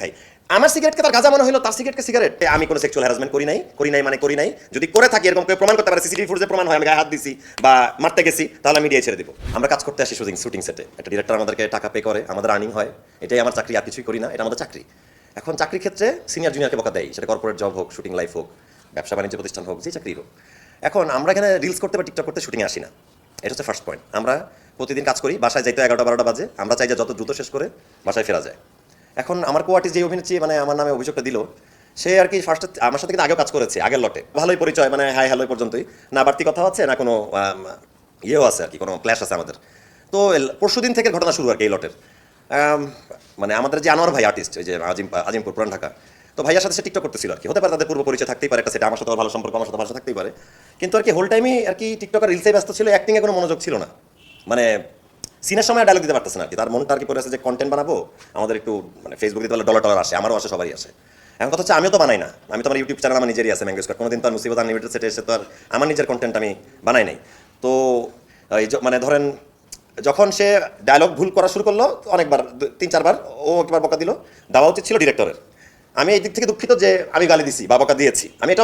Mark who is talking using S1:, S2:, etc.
S1: খাই। আমার সিগারেটকে তার গাঁজা মনে হলো, তার সিগারেটকে সিগারেট। আমি কোনো সেক্সুয়াল হ্যারাসমেন্ট করি নাই মানে করি নাই। যদি করে থাকি এরকম কেউ প্রমাণ করতে পারে, সিসিটিভি ফুটেজে প্রমাণ হয় আমি গায়ে হাত দিছি বা মারতে গেছি, তাহলে আমি মিডিয়ায় ছেড়ে দিব। আমরা কাজ করতে আসি শুটিং সেটে, একটা ডিরেক্টর আমাদেরকে টাকা পে করে, আমাদের আর্নিং হয়, এটাই আমার চাকরি, আর কিছুই করি না, এটা আমাদের চাকরি। এখন চাকরির ক্ষেত্রে সিনিয়র জুনিয়রকে বকা দেয়, সেটা কর্পোরেট জব হোক, শুটিং লাইফ হোক, ব্যবসা বাণিজ্য প্রতিষ্ঠান হোক, যে চাকরি হোক। এখন আমরা এখানে রিলস করতে বা টিকটক করতে শুটিংয়ে আসি না, এটা হচ্ছে ফার্স্ট পয়েন্ট। আমরা প্রতিদিন কাজ করি, বাসায় যাইতে 11টা-12টা বাজে, আমরা চাই যে যত দ্রুত শেষ করে বাসায় ফেরা যায়। এখন আমার কোয়ার্টিস যে অভিনেত্রী মানে আমার নামে অভিযোগটা দিল, সে আর কি ফার্স্টে আমার সাথে কিন্তু আগেও কাজ করেছে, আগের লটে ভালোই পরিচয়, মানে হাই হ্যালো পর্যন্তই, না বাড়তি কথা হচ্ছে না, কোনো ইয়েও আছে আর কি, কোনো ক্ল্যাশ আছে আমাদের। তো পরশুদিন থেকে ঘটনা শুরু আর কি এই লটের। মানে আমাদের যে আনোয়ার ভাই আর্টিস্ট, ওই যে আজিমপুর পুরান ঢাকা, তো ভাইয়ার সাথে সে টিকটক করতেছিল আর কি, হতে পারে তাদের পূর্ব পরিচয় থাকতেই পারে, একটা সেটা আমার সাথে ভালো সম্পর্ক, আমার সাথে ভালো থাকতেই পারে, কিন্তু আর কি হোল টাইমই আর কি টিকটক আর রিলসে ব্যস্ত ছিল, অ্যাক্টিংয়ে কোনো মনোযোগ ছিল না। মানে সিনের সময় ডায়লগ দিতে পারতেছে না আর কি, তার মনটা আর কি পড়ে আছে যে কন্টেন্ট বানাবো, আমাদের একটু মানে ফেসবুক দিতে পারলে ডলার আসে, আমারও আসে, সবারই আসে। এখন কথা হচ্ছে আমিও তো বানাই না, আমি তো আমার ইউটিউব চ্যানেল আমার নিজেরই আছে ম্যাঙ্গো স্কোয়ার, কোনোদিন তো আর মুসিবত আনলিমিটেড সেটে এসে তো আর আমার নিজের কন্টেন্ট আমি বানাই নাই। তো এই মানে ধরেন যখন সে ডায়লগ ভুল করা শুরু করলো, অনেকবার 3-4বার ও একবার বকা দিল, দেওয়া উচিত ছিল ডিরেক্টরের। আমি এই দিক থেকে দুঃখিত যে আমি গালি দিছি বা বকা দিয়েছি, আমি এটাও